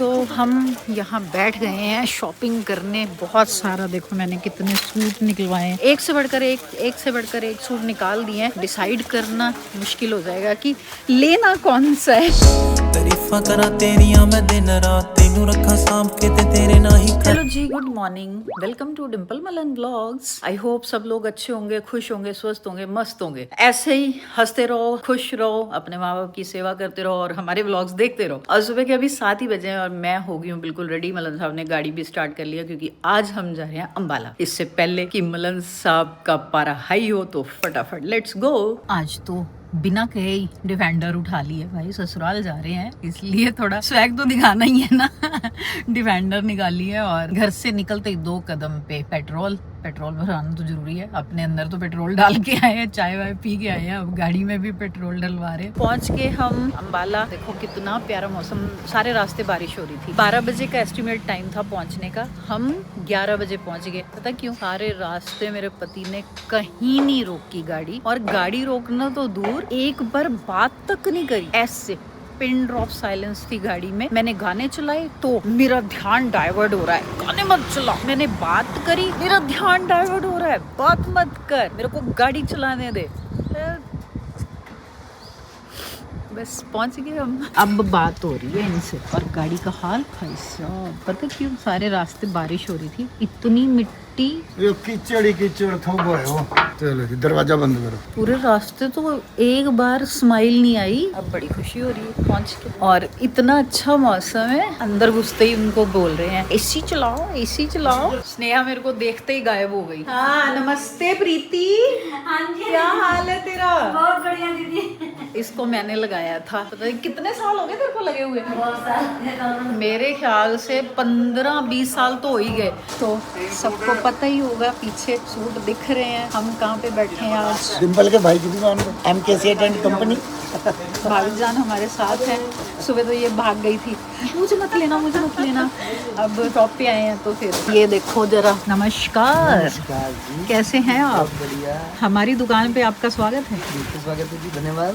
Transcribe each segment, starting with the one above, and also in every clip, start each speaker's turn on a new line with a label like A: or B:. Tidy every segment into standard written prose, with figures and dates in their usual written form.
A: तो हम यहाँ बैठ गए हैं शॉपिंग करने। बहुत सारा देखो मैंने कितने सूट निकलवाए हैं, एक से बढ़कर एक सूट निकाल दिए हैं। डिसाइड करना मुश्किल हो जाएगा कि लेना कौन सा है। तारीफां करा तेरियां मैं दिन रात तेनू रखा सांभ के ते तेरे ना ही। Hello ji, good morning, welcome to Dimple Malhan vlogs. I hope सब लोग अच्छे होंगे, खुश होंगे, स्वस्थ होंगे, मस्त होंगे। ऐसे ही हंसते रहो, खुश रहो, अपने माँ बाप की सेवा करते रहो और हमारे ब्लॉग्स देखते रहो। और सुबह के अभी 7 ही बजे हैं और मैं हो गई हूँ बिल्कुल रेडी। मलन साहब ने गाड़ी भी स्टार्ट कर लिया क्योंकि आज हम जा रहे हैं अम्बाला। इससे पहले कि मलन साहब का पारा हाई हो तो फटाफट लेट्स गो। आज तो बिना कहे ही डिफेंडर उठा लिए भाई, ससुराल जा रहे हैं इसलिए थोड़ा स्वैग तो दिखाना ही है ना। डिफेंडर निकाली है और घर से निकलते ही 2 कदम पे पेट्रोल भराना तो जरूरी है। अपने अंदर तो पेट्रोल डाल के आए हैं, चाय वाय पी के आए हैं, अब गाड़ी में भी पेट्रोल डलवा रहे हैं। पहुंच के हम अम्बाला। देखो कितना प्यारा मौसम, सारे रास्ते बारिश हो रही थी। 12 बजे का एस्टिमेट टाइम था पहुंचने का, हम 11 बजे पहुंच गए। पता क्यों? सारे रास्ते मेरे पति ने कहीं नहीं रोकी गाड़ी, और गाड़ी रोकना तो दूर, एक बार बात तक नहीं करी। ऐसे पिन ड्रॉप साइलेंस थी गाड़ी में। मैंने गाने चलाए तो मेरा ध्यान डाइवर्ट हो रहा है, गाने मत चला। मैंने बात करी, मेरा ध्यान डाइवर्ट हो रहा है, बात मत कर, मेरे को गाड़ी चलाने दे। बस पहुंच गए हम। अब बात हो रही है इनसे। और गाड़ी का हाल भाई साहब, पता क्यों? सारे रास्ते बारिश हो रही थी, इतनी मिट्टी,
B: कीचड़ था वो। चलो दरवाजा बंद करो।
A: पूरे रास्ते तो एक बार स्माइल नहीं आई। अब बड़ी खुशी हो रही है पहुंच के, और इतना अच्छा मौसम है। अंदर घुसते ही उनको बोल रहे हैं एसी चलाओ, एसी चलाओ। स्नेहा मेरे को देखते ही गायब हो गई। हाँ नमस्ते प्रीति।
C: हाँ जी,
A: क्या हाल है तेरा?
C: बहुत बढ़िया दीदी।
A: इसको मैंने लगाया था, पता नहीं कितने साल हो गए तेरे को लगे हुए?
C: बहुत साल।
A: मेरे ख्याल से 15-20 साल तो हो ही गए। तो सबको पता ही होगा, पीछे सूट दिख रहे हैं। हम कहाँ पे बैठे हैं आज?
B: डिम्पल के भाई की दुकान पे, MK एंड कंपनी।
A: भाभी जान हमारे साथ है। सुबह तो ये भाग गई थी, मुझे मत लेना, मुझे मत लेना। अब शॉप पे आए हैं तो फिर ये देखो जरा। नमस्कार
B: जी,
A: कैसे हैं आप?
B: बढ़िया।
A: हमारी दुकान पे आपका स्वागत है।
B: स्वागत है जी, धन्यवाद।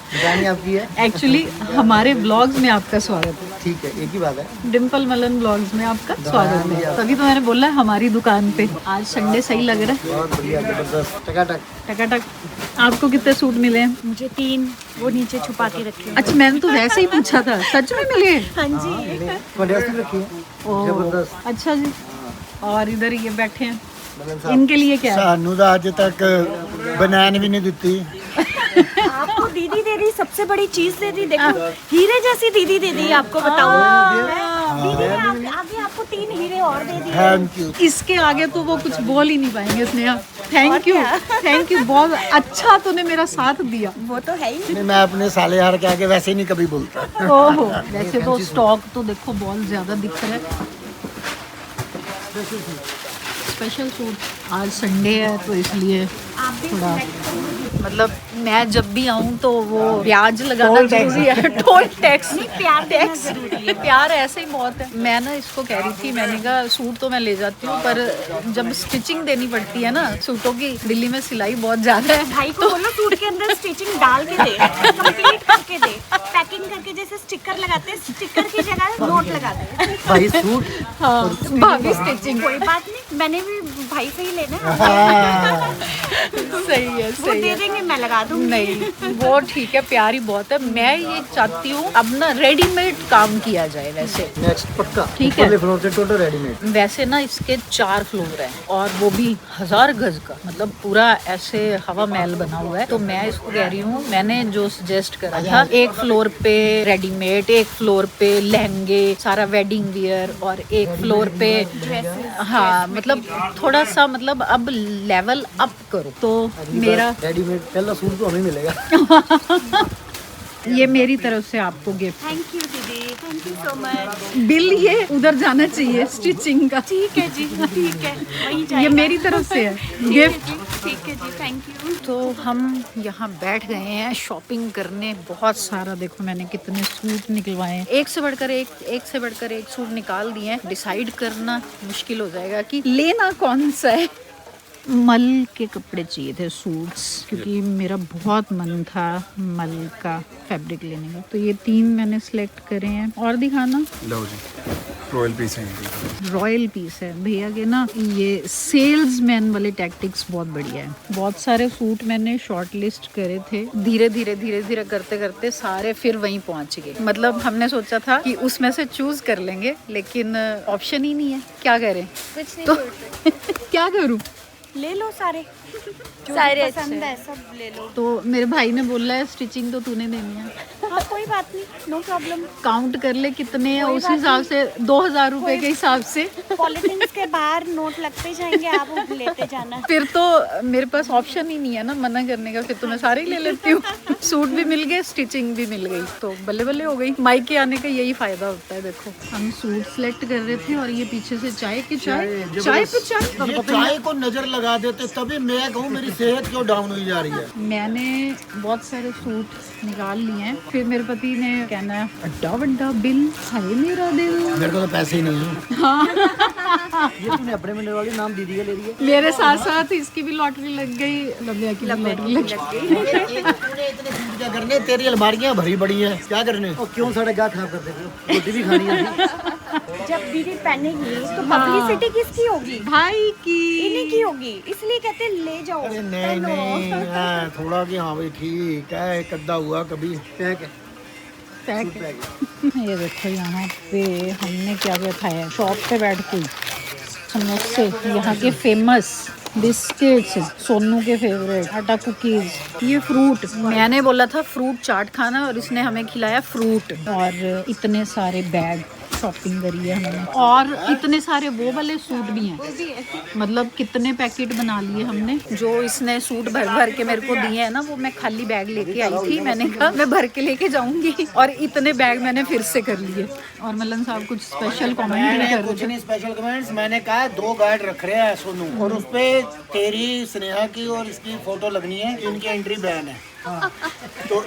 B: दुकान आपकी है।
A: एक्चुअली हमारे ब्लॉग्स में आपका स्वागत है।
B: ठीक है, एक ही बात है।
A: डिम्पल मलन ब्लॉग्स में आपका स्वागत है। तभी तो मैंने बोला हमारी दुकान पे। आज संडे सही लग रहा है,
B: बहुत बढ़िया, जबरदस्त, टकाटक।
A: टकाटक। आपको कितने सूट मिले हैं?
C: मुझे 3 वो नीचे छुपा के रखी हूँ।
A: अच्छा, मैंने तो वैसे ही पूछा था, सच में मिले?
C: हाँ जी।
B: बढ़िया सी रखी है,
A: ओह,
B: जबरदस्त।
A: अच्छा जी। और इधर ये बैठे हैं,
B: मलन साहब,
A: इनके लिए क्या है?
B: सानू दा आज तक बनान भी नहीं देती।
C: आपको दीदी दे दी, सबसे बड़ी चीज दे दी। देखो हीरे जैसी दीदी दे दी, आपको बताऊँ। दीदी ने आगे आपको 3 हीरे और दे दिए।
B: Thank you.
A: इसके आगे तो वो कुछ बोल ही नहीं पाएंगे Sneha. Thank you, thank you, बहुत अच्छा तूने मेरा साथ दिया।
C: वो तो है ही।
B: मैं अपने साले यार के आगे वैसे ही नहीं कभी बोलता।
A: ओहो, वैसे तो स्टॉक तो देखो बहुत ज्यादा दिख रहा है। स्पेशल सूट, आज संडे है तो इसलिए थोड़ा, मतलब मैं जब भी आऊँ तो वो प्याज लगाना जरूरी है। टोल टैक्स,
C: प्यार देना
A: टैक्स, प्यार ऐसे ही बहुत है। मैं ना इसको कह रही थी, मैंने कहा सूट तो मैं ले जाती हूँ, पर जब स्टिचिंग देनी पड़ती है ना सूटों की, दिल्ली में सिलाई बहुत ज्यादा है।
C: भाई को बोलो सूट के अंदर स्टिचिंग डाल के दे, कंप्लीट करके दे, पैकिंग करके। जैसे स्टिकर लगाते हैं, स्टिकर की जगह नोट लगा दे।
B: भाई सूट,
A: हाँ, भाभी स्टिचिंग।
C: कोई बात नहीं, मैंने भी भाई से ही लेना है।
A: सही है,
C: वो
A: सही
C: दे
A: है।
C: देंगे, मैं लगा दूंगी।
A: नहीं वो ठीक है, प्यारी बहुत है। मैं ये चाहती हूँ अब ना रेडीमेड काम किया जाए। वैसे
B: नेक्स्ट पक्का,
A: ठीक है।
B: ऊपरले फ्लोर से टोटल रेडीमेड।
A: वैसे ना इसके 4 फ्लोर हैं और वो भी 1000 गज का, मतलब पूरा ऐसे हवा महल बना हुआ है। तो मैं इसको कह रही हूँ, मैंने जो सजेस्ट करा था, 1 फ्लोर पे रेडीमेड, 1 फ्लोर पे लहंगे, सारा वेडिंग वियर, और 1 फ्लोर पे हाँ, मतलब थोड़ा सा, मतलब अब लेवल अप करो। तो मेरा
B: रेडीमेड पहला सूट तो हमें मिलेगा।
A: ये मेरी तरफ से आपको गिफ्ट।
C: थैंक यू दीदी, thank you so much.
A: Bill ये उधर जाना चाहिए स्टिचिंग का।
C: ठीक है जी, ठीक है, वही
A: ये
C: जाएगा।
A: मेरी तरफ से है गिफ्ट।
C: ठीक है जी, थैंक यू।
A: तो हम यहाँ बैठ गए हैं शॉपिंग करने। बहुत सारा देखो मैंने कितने सूट निकलवाए हैं, एक से बढ़कर एक सूट निकाल दिए हैं। डिसाइड करना मुश्किल हो जाएगा कि लेना कौन सा है। मल के कपड़े चाहिए थे, सूट्स, क्योंकि मेरा बहुत मन था मल का फैब्रिक लेने का। तो ये 3 मैंने सिलेक्ट करे हैं। और दिखाना।
D: लो जी, रॉयल पीस है।
A: रॉयल पीस है भैया के ना। ये सेल्समैन वाले टैक्टिक्स बहुत बढ़िया है। बहुत सारे सूट मैंने शॉर्ट लिस्ट करे थे, धीरे धीरे करते करते सारे फिर वहीं पहुंच गए। मतलब हमने सोचा था कि उसमें से चूज कर लेंगे, लेकिन ऑप्शन ही नहीं है। क्या करें?
C: कुछ नहीं
A: तो क्या करूं?
C: ले लो सारे, जो
E: सारे
C: पसंद है सब ले लो।
A: तो मेरे भाई ने बोला है स्टिचिंग तो तूने देनी है।
C: हाँ कोई बात नहीं, नो प्रॉब्लम।
A: काउंट कर ले कितने हैं, उस हिसाब से 2000 रुपए के हिसाब से।
C: पॉलिथीन के बाहर नोट लगते जाएंगे, आप लेते जाना।
A: फिर तो मेरे पास ऑप्शन ही नहीं है ना मना करने का, फिर तो मैं सारे ही ले लेती हूँ। सूट भी मिल गए, स्टिचिंग भी मिल गई, तो बल्ले बल्ले हो गई। मायके आने का यही फायदा होता है। देखो हम सूट सिलेक्ट कर रहे थे और ये पीछे से चाय पे चाय।
B: ये चाय को नजर लगा देते, तभी मैं कहूँ मेरी सेहत क्यों डाउन हुई जा रही है।
A: मैंने बहुत सारे सूट निकाल लिए हैं, फिर मेरे पति ने कहना अड्डा वड्डा बिल, हाय मेरा दिल।
B: मेरे को तो पैसे ही नहीं है। ये तूने अपने मिलने वाली नाम दीदी का ले रही है।
A: मेरे साथ साथ इसकी भी लॉटरी लग गई, लव्या की भी लॉटरी लग गई।
B: तूने इतने सूट क्या करने, तेरी अलमारियां भरी पड़ी हैं, क्या करने? और क्यों साढ़े गाह खराब कर देते हो? रोटी भी खानी है।
C: जब दीदी पहनेगी तो पब्लिसिटी किसकी होगी?
A: भाई की।
C: इन्हीं की होगी, इसलिए कहते ले जाओ।
B: अरे नहीं नहीं, हाँ, थोड़ा कि हाँ भाई ठीक है, एक अद्धा हुआ कभी पैक है।
A: ये देखो यहाँ पे हमने क्या क्या खाया है शॉप पे बैठ के। समोसे, यहाँ के फेमस बिस्किट्स, सोनू के फेवरेट आटा कुकीज, ये फ्रूट। मैंने बोला था फ्रूट चाट खाना और इसने हमें खिलाया फ्रूट। और इतने सारे बैग शॉपिंग करी है हमने, और इतने सारे वो वाले सूट भी हैं। मतलब कितने पैकेट बना लिए हमने। जो इसने सूट भर भर के मेरे को दिए हैं ना, वो मैं खाली बैग लेके आई थी। मैंने कहा मैं भर के लेके जाऊंगी, और इतने बैग मैंने फिर से कर लिए। और मलन साहब कुछ स्पेशल कमेंट भी कर
B: कुछ
A: रहे
B: नहीं स्पेशल कमेंट्स, मैंने कहा 2 गाइड रख रहे हैं सोनू, और उस पे तेरी, स्नेहा की और इसकी फोटो लगनी है, इनकी एंट्री बैन है। तो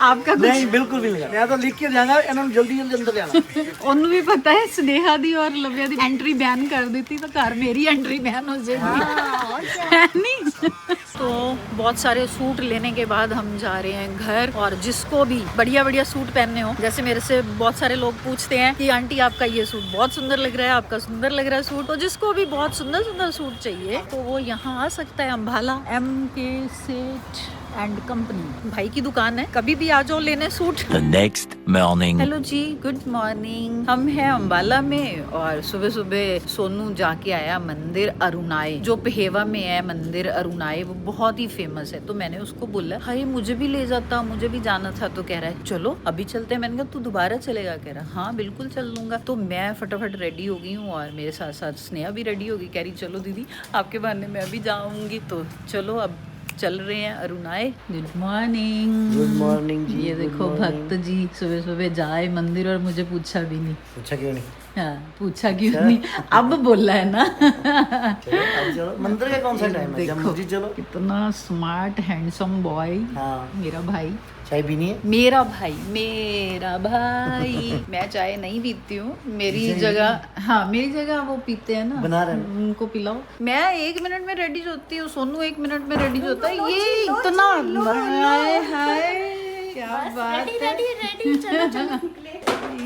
A: आपका कुछ
B: नहीं, बिल्कुल भी नहीं, मैं तो लिख के जाऊंगा, इन्होंने जल्दी जल्दी अंदर जाना।
A: ਉਹਨੂੰ भी पता है स्नेहा दी और लव्या दी एंट्री बैन कर देती तो घर मेरी एंट्री बैन हो जाएगी, है नहीं? तो बहुत सारे सूट लेने के बाद हम जा रहे हैं घर। और जिसको भी बढ़िया बढ़िया सूट पहनने हो, जैसे मेरे से बहुत सारे लोग पूछते हैं कि आंटी आपका ये सूट बहुत सुंदर लग रहा है, आपका सुंदर लग रहा है सूट। तो जिसको भी बहुत सुंदर सुंदर सूट चाहिए तो वो यहाँ आ सकता है। Ambala MK Seth and company भाई की दुकान है, कभी भी आ जाओ लेने सूट।
F: The next morning.
A: Hello ji, good morning. हम हैं अम्बाला में और सुबह सुबह सोनू जाके आया मंदिर अरुणाए, जो पहेवा में है। मंदिर अरुणाए वो बहुत ही फेमस है। तो मैंने उसको बोला हाय मुझे भी ले जाता, मुझे भी जाना था। तो कह रहा है चलो अभी चलते हैं। मैंने कहा तू दोबारा चलेगा? कह रहा हाँ बिल्कुल चल लूंगा। तो मैं फटाफट रेडी हो गई हूँ और मेरे साथ साथ स्नेहा भी रेडी होगी। कह रही चलो दीदी आपके बहाने मैं भी जाऊंगी। तो चलो अब चल रहे हैं अरुणाए। Good morning.
B: गुड मॉर्निंग जी।
A: ये देखो भक्त जी सुबह सुबह जाए मंदिर और मुझे पूछा भी नहीं।
B: पूछा क्यों नहीं?
A: हाँ पूछा क्यों नहीं, अब बोला है ना।
B: चलो अब चलो, मंदिर का कौन सा टाइम है? जब
A: देखो
B: मर्जी चलो।
A: कितना स्मार्ट हैंडसम बॉय
B: हाँ,
A: मेरा भाई।
B: चाय पीनी है?
A: मेरा भाई मैं चाय नहीं पीती हूँ। मेरी जगह, हाँ मेरी जगह वो पीते हैं ना,
B: बना रहे हैं।
A: उनको पिलाओ। मैं 1 मिनट में रेडी होती हूँ, सोनू 1 मिनट में रेडी होता है। ये इतना हाय हाय क्या बात है।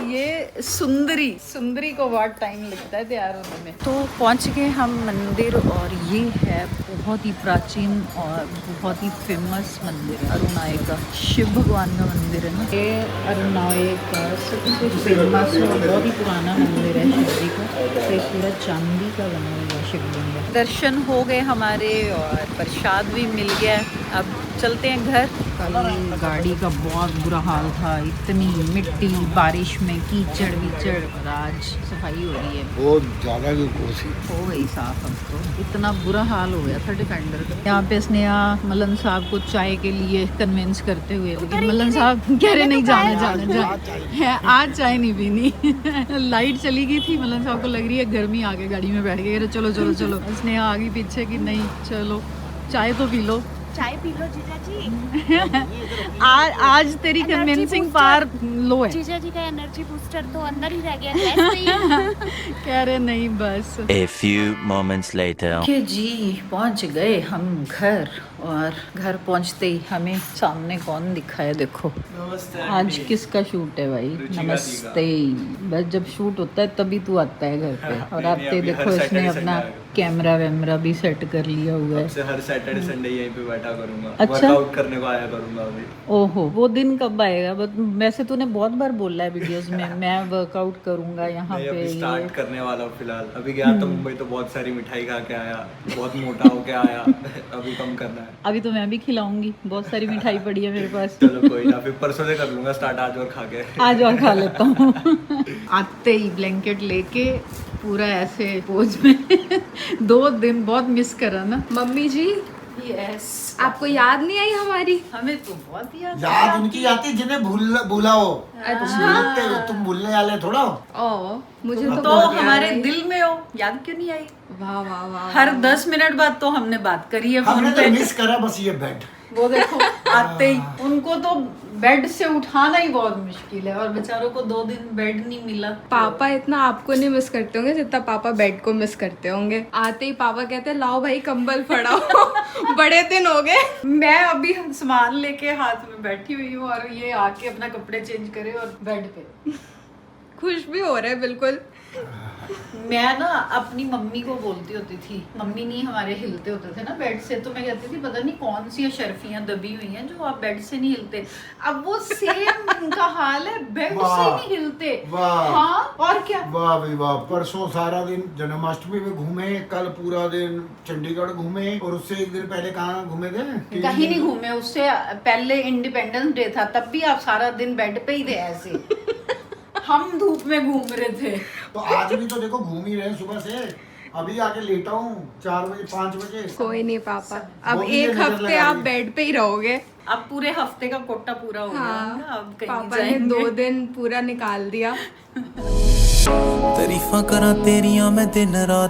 A: ये सुंदरी को बहुत टाइम लगता है तैयार होने में। तो पहुंच गए हम मंदिर और ये है बहुत ही प्राचीन और बहुत ही फेमस मंदिर अरुणाए का। शिव भगवान का मंदिर है ना ये अरुणाए का, सबसे फेमस और बहुत ही पुराना मंदिर है शिव जी का। तो ये पूरा चांदी का बना हुआ शिवलिंग है। दर्शन हो गए हमारे और प्रसाद भी मिल गया। अब चलते हैं घर। कल गाड़ी का बहुत बुरा हाल था, इतनी मिट्टी, बारिश में कीचड़ विचड़, और आज सफाई हो रही है।
B: बहुत ज्यादा की कोशिश
A: हो गई साफ। अब तो इतना बुरा हाल हो गया था डिफेंडर का। यहाँ पे स्नेहा मलन साहब को चाय के लिए कन्विंस करते हुए, लेकिन मलन साहब कह रहे नहीं जाना है, आज चाय नहीं पीनी। लाइट चली गई थी, मलन साहब को लग रही है गर्मी, आगे गाड़ी में बैठ गए। चलो चलो चलो, स्नेहा आ गई पीछे कि नहीं चलो चाय तो पी लो,
C: चाय पी लो जीजा जी।
A: आज तेरी कन्विंसिंग पावर लो है।
C: जीजा जी का एनर्जी बूस्टर तो अंदर ही रह गया, गैस पे ही।
A: कह रहे नहीं बस।
E: A few moments later.
A: के जी पहुंच गए हम घर, और घर पहुंचते ही हमें सामने कौन दिखा है देखो। आज किसका शूट है भाई? नमस्ते। बस जब शूट होता है तभी तू आता है घर पे, और आते देखो इसने अपना कैमरा वैमरा भी सेट कर लिया हुआ है।
D: हर सैटरडे संडे यहीं पे बैठा करूंगा।
A: अच्छा।
D: वर्कआउट करने को आया करूंगा अभी।
A: ओहो, वो दिन कब आएगा? वैसे तूने बहुत बार बोला है वीडियोस में मैं वर्कआउट करूंगा यहाँ
D: मैं
A: पे।
D: अभी स्टार्ट करने वाला हूँ फिलहाल। अभी गया तो मुंबई तो बहुत सारी मिठाई खा के आया, बहुत मोटा होके आया। अभी कम करना है।
A: अभी तो मैं भी खिलाऊंगी, बहुत सारी मिठाई पड़ी है मेरे पास।
D: चलो कोई ना, फिर परसों से कर लूंगा स्टार्ट, आज और खा के।
A: आज और खा लेता हूँ। आते ही ब्लैंकेट लेके पूरा ऐसे पोज में 2 दिन बहुत मिस करा ना
F: मम्मी जी।
A: यस,
F: आपको याद नहीं आई हमारी?
A: हमें तो बहुत
B: याद उनकी आती जिन्हें भूला हो।
F: अच्छा।
B: तुम भूलने वाले थोड़ा हो।
F: ओ, मुझे तो
A: तो
F: बहुत याद
A: हमारे
F: आई।
A: दिल में हो, याद क्यों नहीं आई?
F: वाह वाह वाह।
A: हर 10 मिनट बाद तो हमने बात करी है
B: हमने
A: फोन
B: तो
A: पे।
B: मिस करा बस ये बेड।
A: वो देखो आते ही उनको तो बेड से उठाना ही बहुत मुश्किल है, और बेचारों को 2 दिन बेड नहीं मिला।
F: पापा इतना आपको नहीं मिस करते होंगे जितना पापा बेड को मिस करते होंगे। आते ही पापा कहते हैं लाओ भाई कंबल फड़ाओ। बड़े दिन हो गए।
A: मैं अभी सामान लेके हाथ में बैठी हुई हूँ, और ये आके अपना कपड़े चेंज करे और बेड पे।
F: खुश भी हो रहे हैं बिल्कुल।
A: मैं ना अपनी मम्मी को बोलती होती थी, मम्मी नहीं हमारे हिलते होते थे ना बेड से, तो मैं कहती थी पता नहीं कौन सी शर्फियां दबी हुई हैं जो आप बेड से नहीं हिलते। अब वो सेम इनका हाल है, बेड से नहीं हिलते।
B: वाह।
A: हाँ, और क्या।
B: वाह भाई वाह। परसों सारा दिन जन्माष्टमी में घूमे, कल पूरा दिन चंडीगढ़ घूमे, और उससे एक दिन पहले कहाँ घूमे थे?
A: कहीं नहीं घूमे, उससे पहले इंडिपेंडेंस डे था, तब भी आप सारा दिन बेड पे ही थे ऐसे। हम धूप में घूम रहे थे।
B: तो आज भी तो देखो घूम ही रहे हैं सुबह से। अभी आके लेटा हूँ 4 बजे 5 बजे।
F: कोई नहीं पापा, अब
B: वो भी ये
F: एक
B: नजर
F: हफ्ते
B: लगा
F: आप
B: रही है।
F: बेड पे ही रहोगे।
A: अब पूरे हफ्ते का कोटा पूरा हो गया
F: हाँ,
A: ना, अब कहीं
F: पापा ने
A: जाएंगे।
F: 2 दिन पूरा निकाल दिया।
G: तारीफां करा तेरियां मैं दिन रात